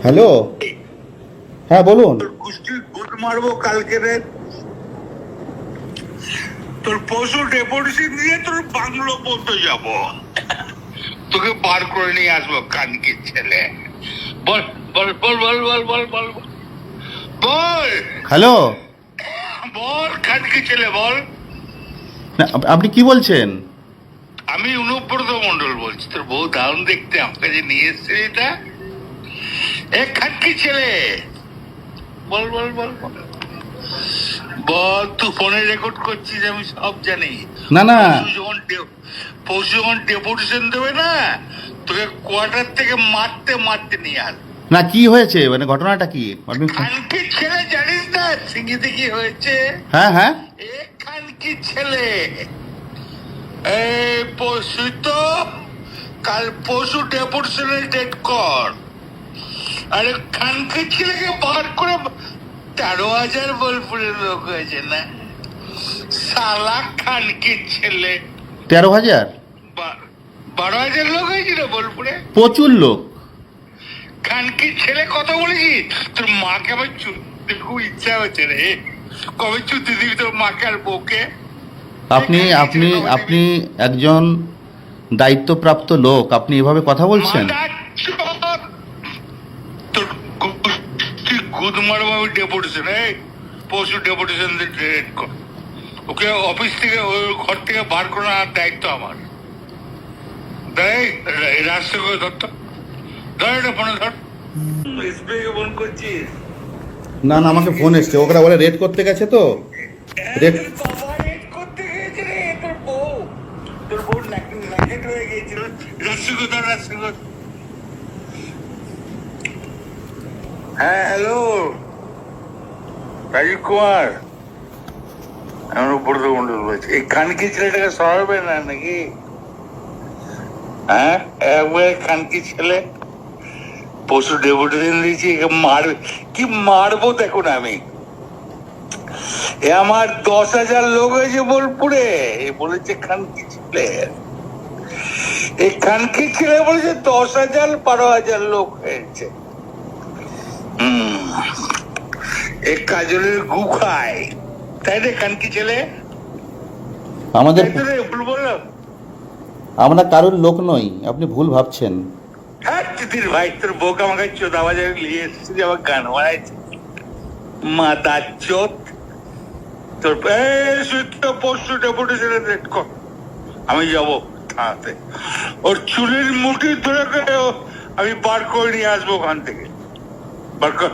Hello, হ্যাঁ বলুন। তোর কুস্তির গুড মারবো কালকে রে। তোর পশু ডেপুটেশন দিয়ে তোর বাংলো পৌঁছে যাব, তোকে বার করে নিয়ে আসবো কানকির ছেলে। বল বল বল বল বল বল বল বল হ্যালো, বল কানকির ছেলে বল। না, আপনি কি বলছেন? আমি অনুব্রত মন্ডল বলছি, তোর বউ দারুণ দেখতে, আমাকে যে নিয়ে এসছে এটা। এ খানকি ছেলে, বল বল বল বল বল। তুই ফোনে রেকর্ড করছিস, আমি সব জানি। না না, পরশু যখন ডেপুটেশন দেবে না, তোকে কোয়ার্টার থেকে মারতে মারতে নিয়ে আস। না কি হয়েছে, মানে ঘটনাটা কি আপনি? খানকি ছেলে জানিস না সিঙ্গিতে কি হয়েছে? হ্যাঁ হ্যাঁ, এ খানকি ছেলে, এই পরশু তো, কাল পরশু ডেপুটেশনের ডেট কর। আরে খানকি ছেলেকে বার করে 13,000 বোলপুরের লোক হয়েছে না, সালা খানকির ছেলে। 13,000? 12,000 লোক হয়েছিল বোলপুরে। প্রচুর লোক। খানকির ছেলে কথা বলেছি, তোর মাকে আবার চুদতে খুব ইচ্ছা হচ্ছে রে। কবে চুদতে দিবি তোর মাকে আর বউকে? আপনি আপনি আপনি একজন দায়িত্বপ্রাপ্ত লোক, আপনি এভাবে কথা বলছেন? তোর গুদ মারবো আমি ডেপুটেশন। এই পরশু ডেপুটেশন ডেট কর, ওকে অফিস থেকে ওই ঘর থেকে বার করার দায়িত্ব আমার। দেখ রাস্তা করে ধরতো, ধর এটা ফোনে ধর। স্প্রে ফোন করছিস? না না, আমাকে ফোন এসছে, ওরা বলে রেড করতে গেছে তো। রেড? করতে গিয়েছে রে তোর বউ। তোর বউ ন্যাকেট হয়ে গিয়েছিল। রাস্তা ধর, রাস্তা ধর। হ্যাঁ হ্যালো, রাজীব কুমার, আমি অনুব্রত মন্ডল বলছি। এই খানকি ছেলেটাকে সরাবে না নাকি? হ্যাঁ, একবারে খানকি ছেলে পশু ডেপুটেশন দিয়েছি, একে মারবে। কি মারবো দেখুন আমি। এ আমার 10,000 লোক হয়েছে বোলপুরে, এ বলেছে খানকি ছেলে। এই খানকি ছেলে বলেছে 10,000 12,000 লোক হয়েছে। এই কাজলের গু খায়, তাই রে খানকি ছেলে? আমাদের, ভুল বললাম? আমরা কারোর লোক নই, আপনি ভুল ভাবছেন। হ্যাঁ দিদির ভাই, তোর বউকে আমাকে চোদা বাজারে নিয়ে এসেছে, যে আমার গান বানাইছে মাদার চোদ। তোর পরশু ডেপুটেশনে রেট কর, আমি যাবো থানাতে। ওর চুলের মুঠি ধরে আমি বার করে নিয়ে আসবো ওখান থেকে। বার কর।